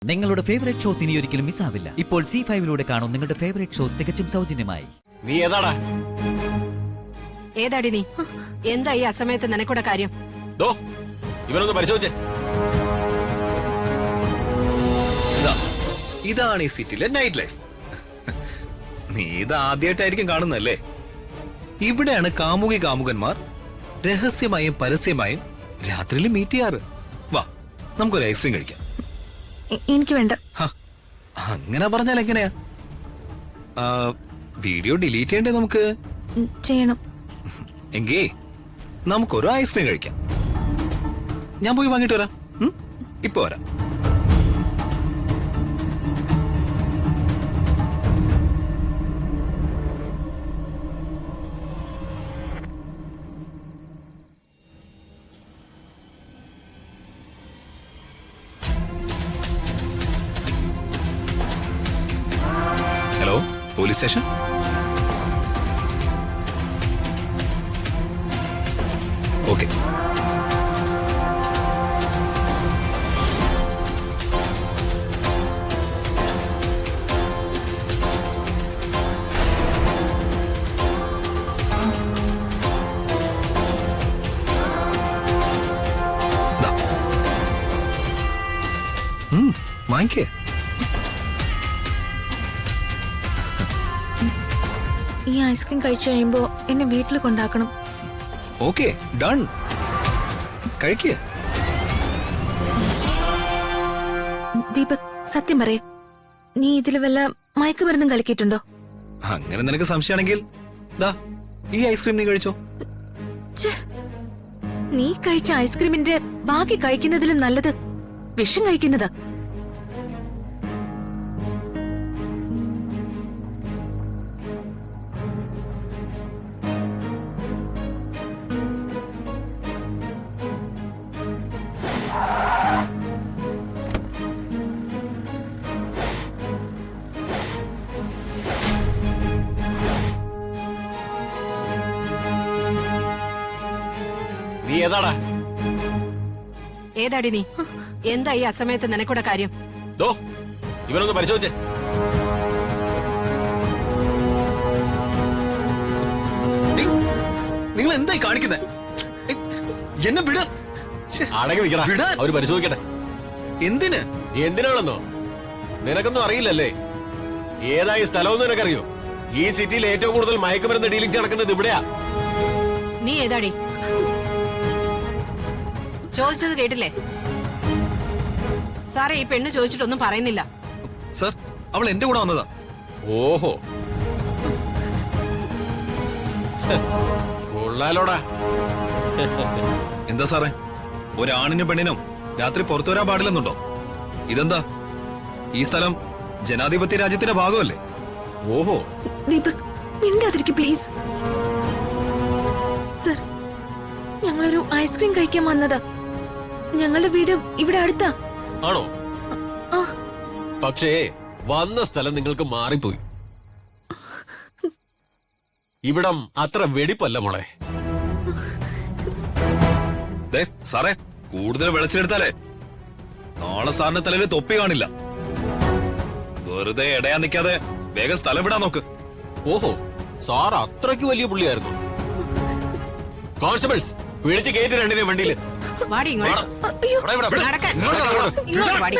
നിങ്ങളുടെ favourite shows ഇനി ഒരിക്കലും മിസ്സാവില്ല. ഇപ്പോൾ C5 കാണും നിങ്ങളുടെ ഫേവറേറ്റ് ഷോസ് തികച്ചും സൗജന്യമായി. നീ ഏതാടാ? ഏതാടി നീ? എന്താ ഈ അസമയത്ത് നിനക്കൂടെ കാര്യം? ഇവരൊന്ന് പരിശോധിച്ചേ. ഇതാണ് ഈ സിറ്റിയിലെ നൈറ്റ് ലൈഫ്. നീ ഇത് ആദ്യമായിട്ടായിരിക്കും കാണുന്നല്ലേ? ഇവിടെയാണ് കാമുകി കാമുകന്മാർ രഹസ്യമായും പരസ്യമായും രാത്രിയിൽ മീറ്റ് ചെയ്യാറ്. വാ, നമുക്കൊരു ഐസ്ക്രീം കഴിക്കാം. എനിക്ക് വേണ്ട. അങ്ങനെ പറഞ്ഞാൽ എങ്ങനെയാ? വീഡിയോ ഡിലീറ്റ് ചെയ്യണ്ടേ നമുക്ക്? ചെയ്യണം. എങ്കേ നമുക്കൊരു ഐസ്ക്രീം കഴിക്കാം. ഞാൻ പോയി വാങ്ങിട്ട് വരാം. ഇപ്പൊ വരാം. Hello, police station. ഓക്കെ. വാങ്ങിക്കേ. ഈ ഐസ്ക്രീം കഴിച്ചു കഴിയുമ്പോ എന്നെ വീട്ടിൽ കൊണ്ടാക്കണം. Okay, done. കഴിക്കുക. ദീപക്, സത്യം പറയേ, നീ ഇതിൽ വല്ല മയക്കുമരുന്നും കലക്കിയിട്ടുണ്ടോ? അങ്ങനെ നിനക്ക് സംശയമാണെങ്കിൽ ദാ ഈ ഐസ്ക്രീം നീ കഴിച്ചോ. നീ കഴിച്ച ഐസ്ക്രീമിന്റെ ബാക്കി കഴിക്കുന്നതിലും നല്ലത് വിഷം കഴിക്കുന്നതാ. നീ ഏതാടാ? ഏതാടി നീ? എന്താ ഈ അസമയത്ത് നിനക്കൂടെ കാര്യം? ഇവരൊന്ന് പരിശോധിച്ചേ. നിങ്ങൾ എന്തായി കാണിക്കുന്നത്? എന്നെ വിട. അടങ്ങി നിൽക്കടാ, അവര് പരിശോധിക്കട്ടെ. എന്തിന്? എന്തിനാണെന്നോ നിനക്കൊന്നും അറിയില്ലല്ലേ? ഏതായി സ്ഥലമെന്ന് നിനക്കറിയോ? ഈ സിറ്റിയിൽ ഏറ്റവും കൂടുതൽ മയക്കുമരുന്ന് ഡീലിംഗ്സ് നടക്കുന്നത് ഇവിടെയാ. നീ ഏതാടി? ചോദിച്ചത് കേട്ടില്ലേ? സാറേ, ഈ പെണ്ണ് ചോദിച്ചിട്ടൊന്നും പറയുന്നില്ല. സർ, അവൾ എന്റെ കൂടെ വന്നതാ. ഓഹോ, കൊള്ളാലോടാ. എന്താ സാറേ, ഒരാണിനും പെണ്ണിനും രാത്രി പുറത്തു വരാൻ പാടില്ലെന്നുണ്ടോ? ഇതെന്താ? ഈ സ്ഥലം ജനാധിപത്യ രാജ്യത്തിന്റെ ഭാഗമല്ലേ? ഓഹോ. ദീപക്, മിണ്ടാതിരിക്ക് പ്ലീസ്. സർ, ഞങ്ങളൊരു ഐസ്ക്രീം കഴിക്കാൻ വന്നതാ. ഞങ്ങളുടെ വീട് ഇവിടെ അടുത്താ. ആണോ? പക്ഷേ വന്ന സ്ഥലം നിങ്ങൾക്ക് മാറിപ്പോയി. ഇവിടം അത്ര വെടിപ്പല്ല മോളെ. സാറേ, കൂടുതൽ വെളിച്ചെടുത്താലേ നാളെ സാറിന്റെ തലയിൽ തൊപ്പി കാണില്ല. വെറുതെ ഇടയാൻ നിൽക്കാതെ വേഗം സ്ഥലം വിടാൻ നോക്ക്. ഓഹോ, സാർ അത്രയ്ക്ക് വലിയ പുള്ളിയായിരുന്നു. കോൺസ്റ്റബിൾസ്, പിടിച്ച് കയറ്റി രണ്ടിനെ വണ്ടിയില്. വാടി ഇങ്ങോട്ട്. നടക്കാൻ. ഇങ്ങോട്ട് വാടി.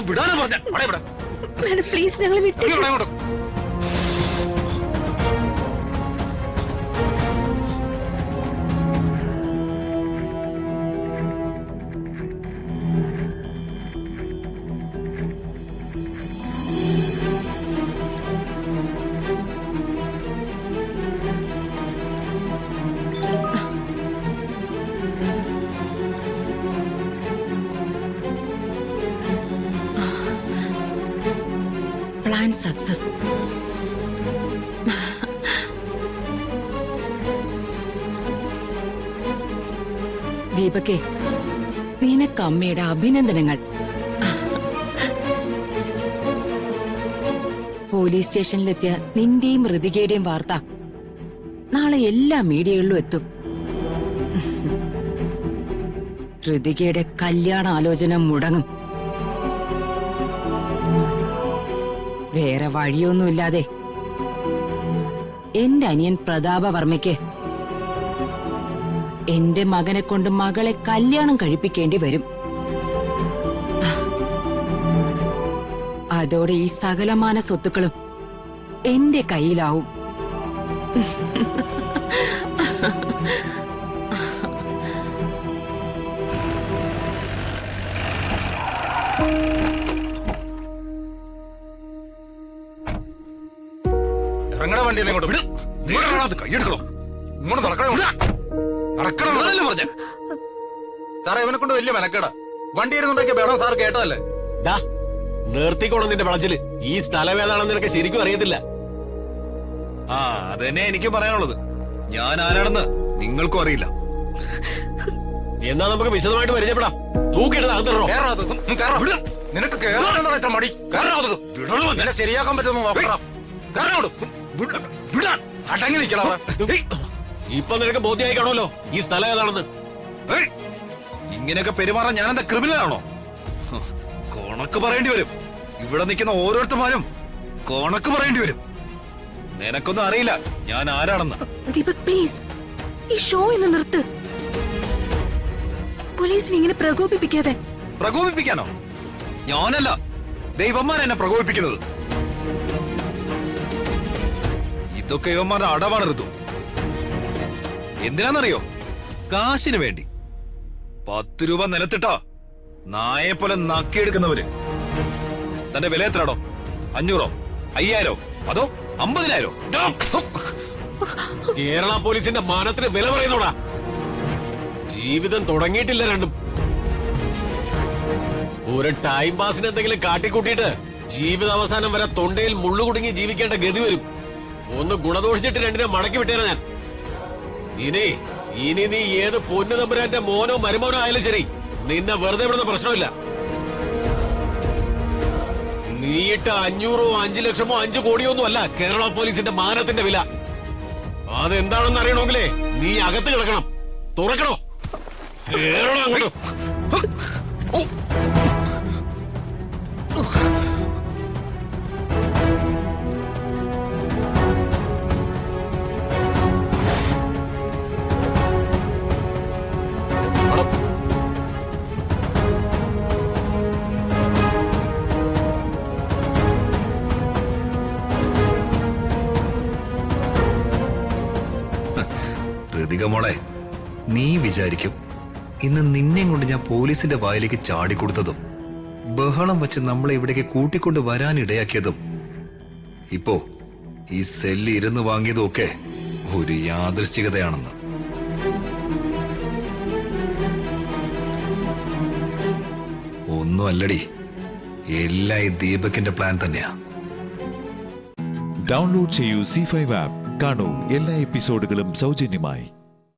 വിടാനാ പറഞ്ഞ. പ്ലീസ്, ഞങ്ങൾ വിട്ടു. Plan success. ദീപകെ, നിനക്ക് അമ്മയുടെ അഭിനന്ദനങ്ങൾ. പോലീസ് സ്റ്റേഷനിലെത്തിയ നിന്റെയും ഋതികയുടെയും വാർത്ത നാളെ എല്ലാ മീഡിയകളിലും എത്തും. ഋതികയുടെ കല്യാണ ആലോചന മുടങ്ങും. വേറെ വഴിയൊന്നുമില്ലാതെ എന്റെ അനിയൻ പ്രതാപവർമ്മയ്ക്ക് എന്റെ മകനെ കൊണ്ട് മകളെ കല്യാണം കഴിപ്പിക്കേണ്ടി വരും. അതോടെ ഈ സകലമാന സ്വത്തുക്കളും എന്റെ കയ്യിലാവും. ഇറങ്ങണ വണ്ടി ഇങ്ങോട്ട് കൈയെടുക്കണോ? ഇങ്ങോട്ട് നടക്കണോ? നടക്കണോ പറഞ്ഞ സാറേ, ഇവനെ കൊണ്ട് വലിയ മെനക്കേടാ. വണ്ടി ഇരുന്നുണ്ടാക്കിയ വേണം സാർ കേട്ടതല്ലേ? ഡാ നിർത്തിക്കോണം നിന്റെ വളച്ചില്. ഈ സ്ഥലം ഏതാണെന്ന് നിനക്ക് ശരിക്കും അറിയത്തില്ല. ആ അതന്നെ എനിക്കും പറയാനുള്ളത്. ഞാൻ ആരാണെന്ന് നിങ്ങൾക്കും അറിയില്ല. എന്നാ നമുക്ക് വിശദമായിട്ട് പരിചയപ്പെടാം. തൂക്കിട്ട് അകത്തിടണോ? നിനക്ക് കേറാനെന്താണ് ഇത്ര മടി? എന്നെ ശരിയാക്കാൻ പറ്റുമെന്ന് നോക്കണം. അടങ്ങി നിൽക്കണം. ഇപ്പൊ നിനക്ക് ബോധ്യമായി കാണുമല്ലോ ഈ സ്ഥലം ഏതാണെന്ന്. ഇങ്ങനെയൊക്കെ പെരുമാറാൻ ഞാനെന്താ ക്രിമിനലാണോ? കണക്ക് പറയേണ്ടി വരും. ഇവിടെ നിൽക്കുന്ന ഓരോരുത്തന്മാരും കണക്ക് പറയേണ്ടി വരും. നിനക്കൊന്നും അറിയില്ല ഞാൻ ആരാണെന്ന്. ദീപക് പ്ലീസ്, ഈ ഷോ ഇന്ന് നിർത്ത്. പോലീസിനെ ഇങ്ങനെ പ്രകോപിപ്പിക്കാതെ. പ്രകോപിപ്പിക്കാനോ? ഞാനല്ല, ദൈവന്മാർ എന്നെ പ്രകോപിപ്പിക്കുന്നത്. ഇതൊക്കെ ഇവന്മാരുടെ അടവാണ് ഋതു. എന്തിനാന്നറിയോ? കാശിന് വേണ്ടി 10 രൂപ നിലത്തിട്ടാ നായെ പോലെ നക്കിയെടുക്കുന്നവര്. തന്റെ വില എത്രയാടോ? 500, 5000 അതോ 50,000? കേരള പോലീസിന്റെ മാനത്തിന് വില പറയുന്നോടാ. ജീവിതം തുടങ്ങിയിട്ടില്ല രണ്ടും. ഒരു ടൈം പാസിന് എന്തെങ്കിലും കാട്ടിക്കൂട്ടിയിട്ട് ജീവിതാവസാനം വരെ തൊണ്ടയിൽ മുള്ളു കുടുങ്ങി ജീവിക്കേണ്ട ഗതി വരും. ഒന്ന് ഗുണദോഷിച്ചിട്ട് രണ്ടിനെ മടക്കി വിട്ടേന ഞാൻ. ഇനി നീ ഏത് പൊന്നു തമ്പുരാന്റെ മോനോ മരുമോനോ ആയാലും ശരി, നിന്നെ വെറുതെ വിടുന്ന പ്രശ്നമില്ല. നീയിട്ട 500, 5 ലക്ഷമോ 5 കോടിയോ ഒന്നും അല്ല കേരള പോലീസിന്റെ മാനത്തിന്റെ വില. അതെന്താണെന്ന് അറിയണമെങ്കിലേ നീ അകത്ത് കിടക്കണം. തുറക്കണോ? കേറണോ അങ്ങോട്ട്? മോളെ, നീ വിചാരിക്കും ഇന്ന് നിന്നെ കൊണ്ട് ഞാൻ പോലീസിന്റെ വായിലേക്ക് ചാടിക്കൊടുത്തതും ബഹളം വെച്ച് നമ്മളെ ഇവിടേക്ക് കൂട്ടിക്കൊണ്ട് വരാനിടയാക്കിയതും ഇപ്പോ ഈ സെല്ല് ഇരുന്ന് വാങ്ങിയതും ഒക്കെ ഒരു യാദൃശ്ചികതയാണെന്ന്. ഒന്നും അല്ലടി, എല്ലാം ഈ ദീപകിന്റെ പ്ലാൻ തന്നെയാ. ഡൗൺലോഡ് ചെയ്യൂ C5 ആപ്പ്. കാണൂ എല്ലാ എപ്പിസോഡുകളും സൗജന്യമായി.